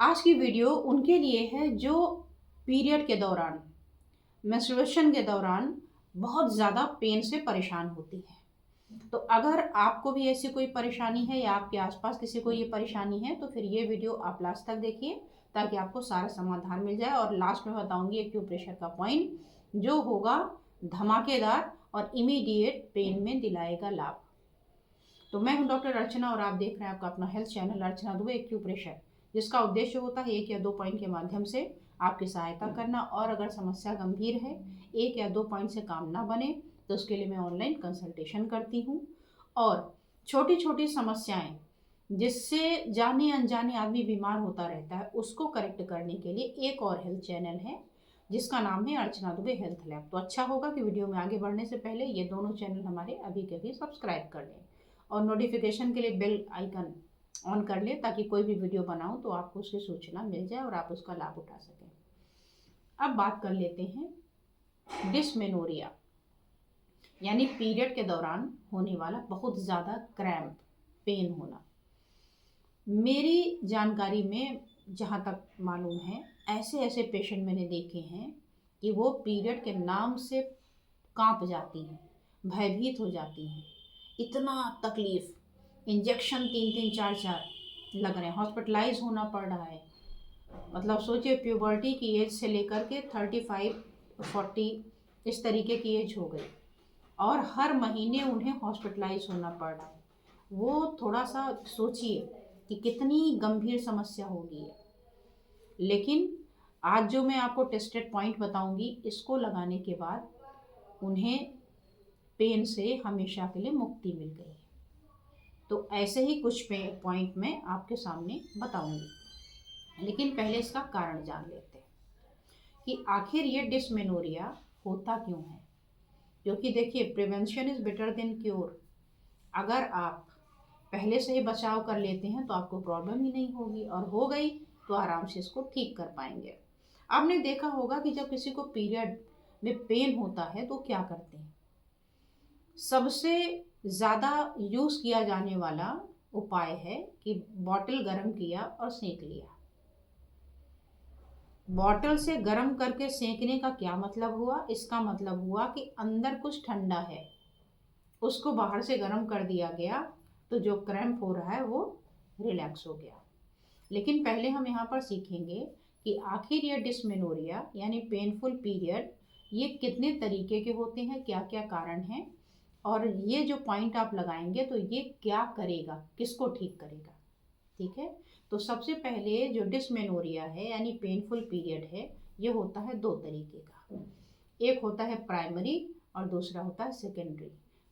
आज की वीडियो उनके लिए है जो पीरियड के दौरान, मेंस्ट्रुएशन के दौरान बहुत ज़्यादा पेन से परेशान होती है। तो अगर आपको भी ऐसी कोई परेशानी है या आपके आसपास किसी को ये परेशानी है तो फिर ये वीडियो आप लास्ट तक देखिए ताकि आपको सारा समाधान मिल जाए। और लास्ट में बताऊंगी एक्यूप्रेशर का पॉइंट जो होगा धमाकेदार और इमीडिएट पेन में दिलाएगा लाभ। तो मैं हूं डॉक्टर अर्चना और आप देख रहे हैं आपका अपना हेल्थ चैनल अर्चना दुबे एक्यूप्रेशर, जिसका उद्देश्य होता है 1 या 2 पॉइंट के माध्यम से आपकी सहायता करना। और अगर समस्या गंभीर है, 1 या 2 पॉइंट से काम ना बने, तो उसके लिए मैं ऑनलाइन कंसल्टेशन करती हूँ। और छोटी छोटी समस्याएं जिससे जाने अनजाने आदमी बीमार होता रहता है, उसको करेक्ट करने के लिए एक और हेल्थ चैनल है जिसका नाम है अर्चना दुबे हेल्थ लैब। तो अच्छा होगा कि वीडियो में आगे बढ़ने से पहले ये दोनों चैनल हमारे अभी के अभी सब्सक्राइब कर लें और नोटिफिकेशन के लिए बेल आइकन ऑन कर ले ताकि कोई भी वीडियो बनाऊं तो आपको उसकी सूचना मिल जाए और आप उसका लाभ उठा सकें। अब बात कर लेते हैं डिस्मेनोरिया, यानी पीरियड के दौरान होने वाला बहुत ज़्यादा क्रैम्प, पेन होना। मेरी जानकारी में जहाँ तक मालूम है, ऐसे ऐसे पेशेंट मैंने देखे हैं कि वो पीरियड के नाम से कांप जाती हैं, भयभीत हो जाती हैं। इतना तकलीफ, इंजेक्शन 3 3 4 4 लग रहे हैं, हॉस्पिटलाइज होना पड़ रहा है। मतलब सोचिए, प्यूबर्टी की एज से लेकर के 35 40 इस तरीके की एज हो गई और हर महीने उन्हें हॉस्पिटलाइज होना पड़ रहा है। वो थोड़ा सा सोचिए कि कितनी गंभीर समस्या होगी। लेकिन आज जो मैं आपको टेस्टेड पॉइंट बताऊंगी, इसको लगाने के बाद उन्हें पेन से हमेशा के लिए मुक्ति मिल गई है। तो ऐसे ही कुछ पॉइंट मैं आपके सामने बताऊंगी, लेकिन पहले इसका कारण जान लेते हैं कि आखिर ये डिस्मेनोरिया होता क्यों है। क्योंकि देखिए, prevention is better than cure. अगर आप पहले से ही बचाव कर लेते हैं तो आपको प्रॉब्लम ही नहीं होगी, और हो गई तो आराम से इसको ठीक कर पाएंगे। आपने देखा होगा कि जब किसी को पीरियड में पेन होता है तो क्या करते हैं। सबसे ज़्यादा यूज़ किया जाने वाला उपाय है कि बॉटल गर्म किया और सेंक लिया। बॉटल से गर्म करके सेंकने का क्या मतलब हुआ? इसका मतलब हुआ कि अंदर कुछ ठंडा है, उसको बाहर से गर्म कर दिया गया, तो जो क्रैम्प हो रहा है वो रिलैक्स हो गया। लेकिन पहले हम यहाँ पर सीखेंगे कि आखिर ये डिस्मेनोरिया यानी पेनफुल पीरियड ये कितने तरीके के होते हैं, क्या क्या कारण हैं, और ये जो पॉइंट आप लगाएंगे तो ये क्या करेगा, किसको ठीक करेगा। ठीक है, तो सबसे पहले जो डिस्मेनोरिया है यानी पेनफुल पीरियड है, ये होता है 2 तरीके का। एक होता है प्राइमरी और दूसरा होता है सेकेंडरी।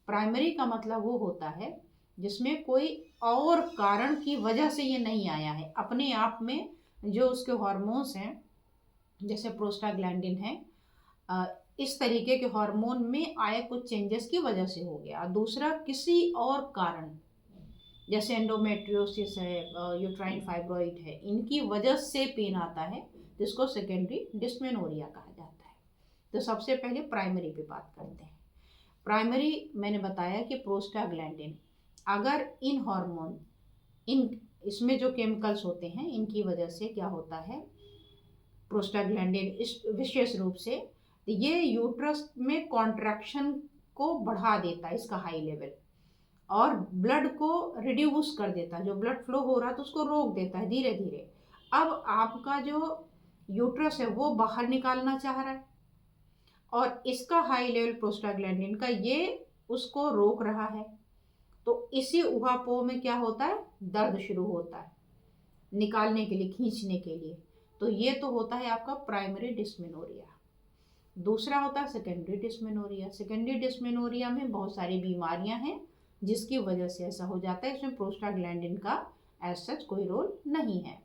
प्राइमरी का मतलब वो होता है जिसमें कोई और कारण की वजह से ये नहीं आया है, अपने आप में जो उसके हार्मोन्स हैं, जैसे प्रोस्टाग्लैंडिन है, इस तरीके के हार्मोन में आए कुछ चेंजेस की वजह से हो गया। दूसरा किसी और कारण, जैसे एंडोमेट्रियोसिस है, यूट्राइन फाइब्रॉइड है, इनकी वजह से पेन आता है, जिसको सेकेंडरी डिस्मेनोरिया कहा जाता है। तो सबसे पहले प्राइमरी पे बात करते हैं। प्राइमरी मैंने बताया कि प्रोस्टाग्लैंडिन, अगर इन हार्मोन, इन इसमें जो केमिकल्स होते हैं, इनकी वजह से क्या होता है, प्रोस्टाग्लैंडिन इस विशेष रूप से ये यूट्रस में कॉन्ट्रैक्शन को बढ़ा देता है, इसका हाई लेवल, और ब्लड को रिड्यूस कर देता है। जो ब्लड फ्लो हो रहा है तो उसको रोक देता है धीरे धीरे। अब आपका जो यूट्रस है वो बाहर निकालना चाह रहा है, और इसका हाई लेवल प्रोस्टाग्लैंडिन का ये उसको रोक रहा है। तो इसी उहापोह में क्या होता है, दर्द शुरू होता है निकालने के लिए, खींचने के लिए। तो ये तो होता है आपका प्राइमरी डिस्मेनोरिया। दूसरा होता है सेकेंडरी डिस्मेनोरिया। सेकेंडरी डिस्मेनोरिया में बहुत सारी बीमारियां हैं जिसकी वजह से ऐसा हो जाता है। इसमें प्रोस्टाग्लैंडिन का एज सच कोई रोल नहीं है।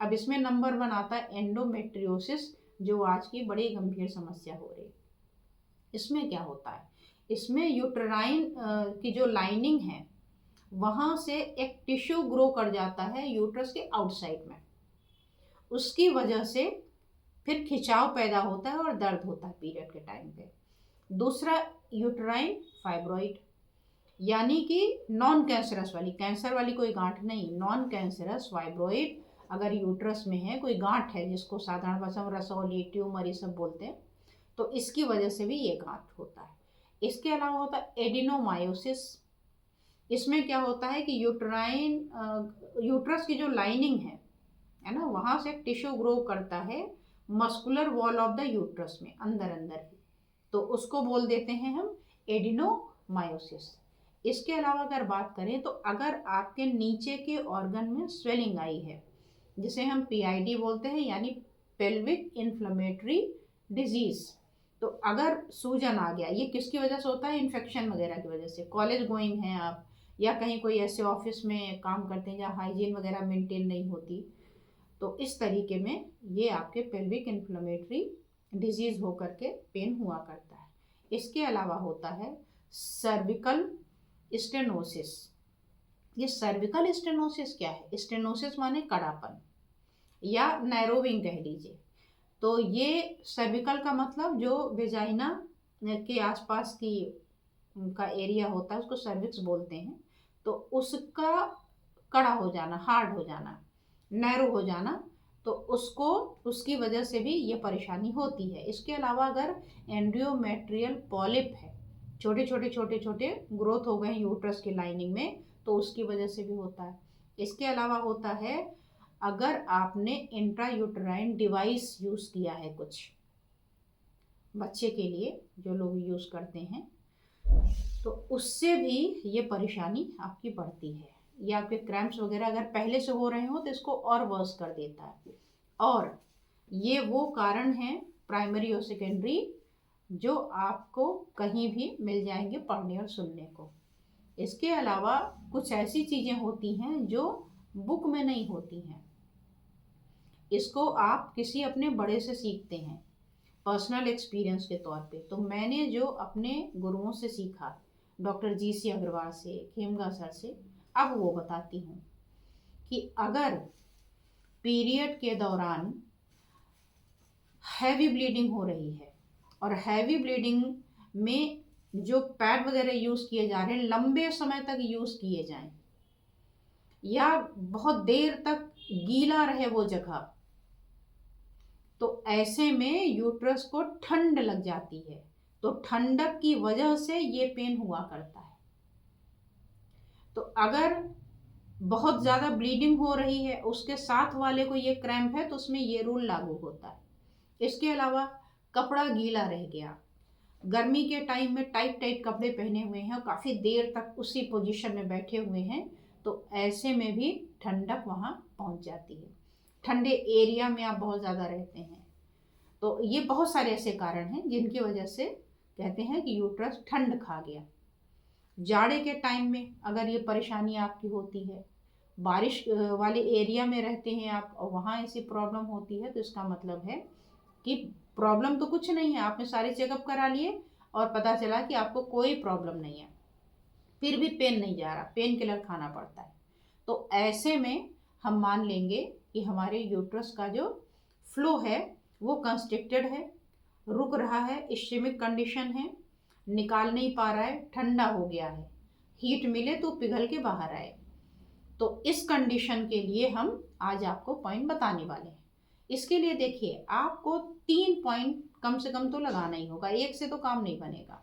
अब इसमें नंबर 1 आता है एंडोमेट्रियोसिस, जो आज की बड़ी गंभीर समस्या हो रही है। इसमें क्या होता है, इसमें यूट्राइन की जो लाइनिंग है वहाँ से एक टिश्यू ग्रो कर जाता है यूट्रस के आउटसाइड में, उसकी वजह से फिर खिंचाव पैदा होता है और दर्द होता है पीरियड के टाइम पे। दूसरा यूट्राइन फाइब्रॉइड, यानी कि नॉन कैंसरस वाली, कैंसर वाली कोई गांठ नहीं, नॉन कैंसरस फाइब्रॉइड अगर यूट्रस में है कोई गांठ है, जिसको साधारण भाषा में रसौली, ट्यूमर ये सब बोलते हैं, तो इसकी वजह से भी ये गांठ होता है। इसके अलावा होता है एडिनोमायोसिस। इसमें क्या होता है कि यूट्रस की जो लाइनिंग है ना, वहाँ से टिश्यू ग्रो करता है muscular wall of the uterus में, अंदर अंदर ही, तो उसको बोल देते हैं हम एडिनोमायोसिस। इसके अलावा अगर बात करें तो अगर आपके नीचे के ऑर्गन में स्वेलिंग आई है, जिसे हम पीआईडी बोलते हैं, यानी पेल्विक इन्फ्लेमेटरी डिजीज, तो अगर सूजन आ गया, ये किसकी वजह से होता है? इन्फेक्शन वगैरह की वजह से। कॉलेज गोइंग हैं आप, या कहीं कोई ऐसे ऑफिस में काम करते हैं जहाँ हाइजीन वगैरह मेंटेन नहीं होती, तो इस तरीके में ये आपके पेल्विक इन्फ्लेमेटरी डिजीज होकर के पेन हुआ करता है। इसके अलावा होता है सर्विकल स्टेनोसिस। ये सर्विकल स्टेनोसिस क्या है? स्टेनोसिस माने कड़ापन या नैरोविंग कह लीजिए। तो ये सर्विकल का मतलब जो वेजाइना के आसपास की का एरिया होता है, उसको सर्विक्स बोलते हैं, तो उसका कड़ा हो जाना, हार्ड हो जाना, नैरो हो जाना, तो उसको, उसकी वजह से भी ये परेशानी होती है। इसके अलावा अगर एंड्रोमेट्रियल पॉलिप है, छोटे छोटे छोटे छोटे ग्रोथ हो गए हैं यूट्रस की लाइनिंग में, तो उसकी वजह से भी होता है। इसके अलावा होता है अगर आपने इंट्रायूटराइन डिवाइस यूज़ किया है, कुछ बच्चे के लिए जो लोग यूज़ करते हैं, तो उससे भी ये परेशानी आपकी बढ़ती है। या आपके क्रैम्प्स वगैरह अगर पहले से हो रहे हो तो इसको और वर्स कर देता है। और ये वो कारण हैं प्राइमरी और सेकेंडरी जो आपको कहीं भी मिल जाएंगे पढ़ने और सुनने को। इसके अलावा कुछ ऐसी चीज़ें होती हैं जो बुक में नहीं होती हैं, इसको आप किसी अपने बड़े से सीखते हैं पर्सनल एक्सपीरियंस के तौर पे। तो मैंने जो अपने गुरुओं से सीखा, डॉक्टर GC अग्रवाल से, खेमगा सर से, अब वो बताती हूँ कि अगर पीरियड के दौरान हैवी ब्लीडिंग हो रही है, और हैवी ब्लीडिंग में जो पैड वगैरह यूज़ किए जा रहे हैं लंबे समय तक यूज़ किए जाएं, या बहुत देर तक गीला रहे वो जगह, तो ऐसे में यूट्रस को ठंड लग जाती है, तो ठंडक की वजह से ये पेन हुआ करता है। तो अगर बहुत ज़्यादा ब्लीडिंग हो रही है, उसके साथ वाले को ये क्रैम्प है, तो उसमें ये रूल लागू होता है। इसके अलावा कपड़ा गीला रह गया, गर्मी के टाइम में टाइट टाइट कपड़े पहने हुए हैं और काफ़ी देर तक उसी पोजीशन में बैठे हुए हैं, तो ऐसे में भी ठंडक वहाँ पहुँच जाती है। ठंडे एरिया में आप बहुत ज़्यादा रहते हैं, तो ये बहुत सारे ऐसे कारण हैं जिनकी वजह से कहते हैं कि यूट्रस ठंड खा गया। जाड़े के टाइम में अगर ये परेशानी आपकी होती है, बारिश वाले एरिया में रहते हैं आप और वहाँ ऐसी प्रॉब्लम होती है, तो इसका मतलब है कि प्रॉब्लम तो कुछ नहीं है, आपने सारे चेकअप करा लिए और पता चला कि आपको कोई प्रॉब्लम नहीं है, फिर भी पेन नहीं जा रहा, पेन किलर खाना पड़ता है, तो ऐसे में हम मान लेंगे कि हमारे यूट्रस का जो फ्लो है वो कंस्ट्रिक्टेड है, रुक रहा है, इस्चेमिक कंडीशन है, निकाल नहीं पा रहा है, ठंडा हो गया है, हीट मिले तो पिघल के बाहर आए। तो इस कंडीशन के लिए हम आज आपको पॉइंट बताने वाले हैं। इसके लिए देखिए, आपको 3 पॉइंट कम से कम तो लगाना ही होगा, एक से तो काम नहीं बनेगा।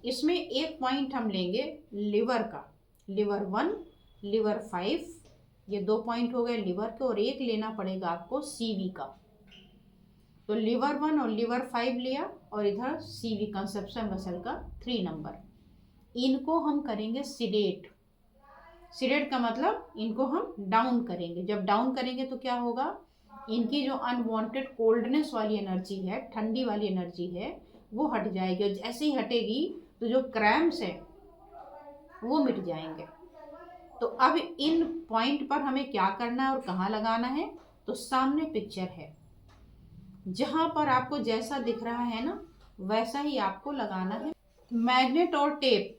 इसमें एक पॉइंट हम लेंगे लिवर का, लिवर 1, लिवर 5, ये 2 पॉइंट हो गए लिवर के, और एक लेना पड़ेगा आपको CV का। तो लिवर 1 और लिवर 5 लिया, और इधर CV कंसेप्शन मसल का 3 नंबर। इनको हम करेंगे सिडेट। सिडेट का मतलब इनको हम डाउन करेंगे। जब डाउन करेंगे तो क्या होगा, इनकी जो अनवांटेड कोल्डनेस वाली एनर्जी है, ठंडी वाली एनर्जी है, वो हट जाएगी, और जैसे ही हटेगी तो जो क्रैम्प्स है वो मिट जाएंगे। तो अब इन पॉइंट पर हमें क्या करना है और कहाँ लगाना है, तो सामने पिक्चर है, जहाँ पर आपको जैसा दिख रहा है ना वैसा ही आपको लगाना है। मैग्नेट और टेप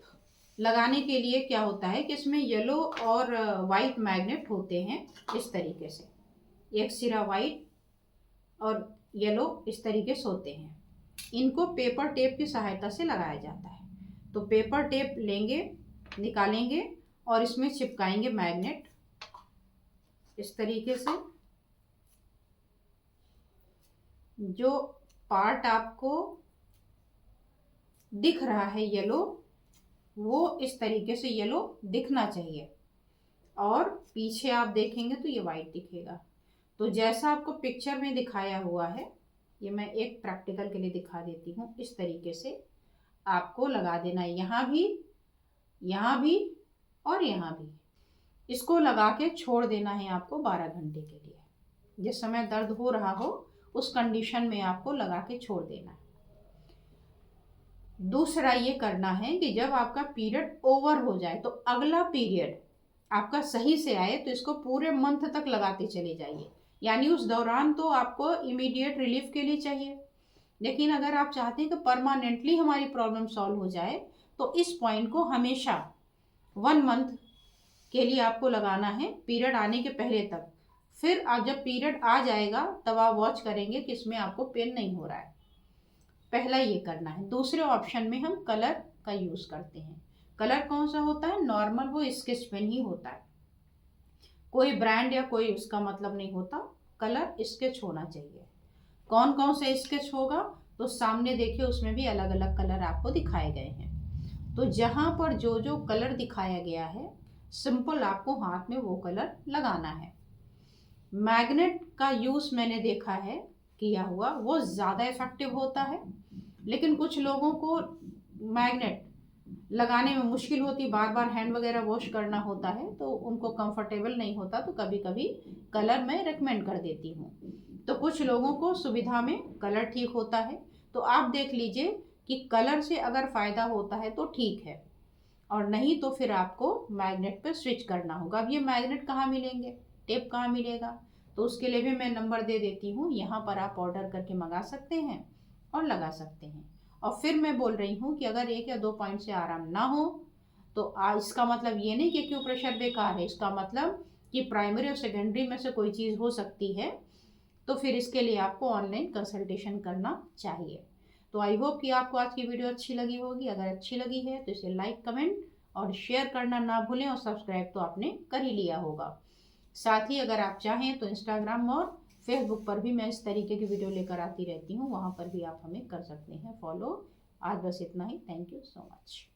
लगाने के लिए क्या होता है कि इसमें येलो और वाइट मैग्नेट होते हैं, इस तरीके से, एक सिरा वाइट और येलो इस तरीके से होते हैं। इनको पेपर टेप की सहायता से लगाया जाता है। तो पेपर टेप लेंगे, निकालेंगे और इसमें चिपकाएंगे मैग्नेट, इस तरीके से जो पार्ट आपको दिख रहा है येलो, वो इस तरीके से येलो दिखना चाहिए, और पीछे आप देखेंगे तो ये वाइट दिखेगा। तो जैसा आपको पिक्चर में दिखाया हुआ है, ये मैं एक प्रैक्टिकल के लिए दिखा देती हूँ। इस तरीके से आपको लगा देना है, यहाँ भी और यहाँ भी। इसको लगा के छोड़ देना है आपको 12 घंटे के लिए। जिस समय दर्द हो रहा हो उस कंडीशन में आपको लगा के छोड़ देना है। दूसरा ये करना है कि जब आपका पीरियड ओवर हो जाए तो अगला पीरियड आपका सही से आए तो इसको पूरे मंथ तक लगाते चले जाइए। यानी उस दौरान तो आपको इमीडिएट रिलीफ के लिए चाहिए, लेकिन अगर आप चाहते हैं कि परमानेंटली हमारी प्रॉब्लम सॉल्व हो जाए तो इस पॉइंट को हमेशा 1 मंथ के लिए आपको लगाना है, पीरियड आने के पहले तक। फिर आप जब पीरियड आ जाएगा तब आप वॉच करेंगे कि इसमें आपको पेन नहीं हो रहा है। पहला ये करना है। दूसरे ऑप्शन में हम कलर का यूज़ करते हैं। कलर कौन सा होता है? नॉर्मल, वो स्केच पेन ही होता है, कोई ब्रांड या कोई उसका मतलब नहीं होता। कलर स्केच होना चाहिए। कौन कौन सा स्केच होगा तो सामने देखिए, उसमें भी अलग अलग कलर आपको दिखाए गए हैं। तो जहाँ पर जो जो कलर दिखाया गया है, सिंपल आपको हाथ में वो कलर लगाना है। मैग्नेट का यूज़ मैंने देखा है किया हुआ, वो ज़्यादा इफेक्टिव होता है, लेकिन कुछ लोगों को मैग्नेट लगाने में मुश्किल होती, बार बार हैंड वगैरह वॉश करना होता है तो उनको कंफर्टेबल नहीं होता, तो कभी कभी कलर मैं रेकमेंड कर देती हूँ। तो कुछ लोगों को सुविधा में कलर ठीक होता है, तो आप देख लीजिए कि कलर से अगर फ़ायदा होता है तो ठीक है, और नहीं तो फिर आपको मैग्नेट पे स्विच करना होगा। अब ये मैग्नेट कहाँ मिलेंगे, टेप कहाँ मिलेगा, तो उसके लिए भी मैं नंबर दे देती हूँ, यहाँ पर आप ऑर्डर करके मंगा सकते हैं और लगा सकते हैं। और फिर मैं बोल रही हूँ कि अगर 1 या 2 पॉइंट से आराम ना हो तो इसका मतलब ये नहीं कि एक्यूप्रेशर बेकार है, इसका मतलब कि प्राइमरी और सेकेंडरी में से कोई चीज़ हो सकती है, तो फिर इसके लिए आपको ऑनलाइन कंसल्टेशन करना चाहिए। तो आई होप कि आपको आज की वीडियो अच्छी लगी होगी। अगर अच्छी लगी है तो इसे लाइक, कमेंट और शेयर करना ना भूलें, और सब्सक्राइब तो आपने कर ही लिया होगा। साथ ही अगर आप चाहें तो इंस्टाग्राम और फेसबुक पर भी मैं इस तरीके की वीडियो लेकर आती रहती हूँ, वहाँ पर भी आप हमें कर सकते हैं फॉलो। आज बस इतना ही। Thank you so much.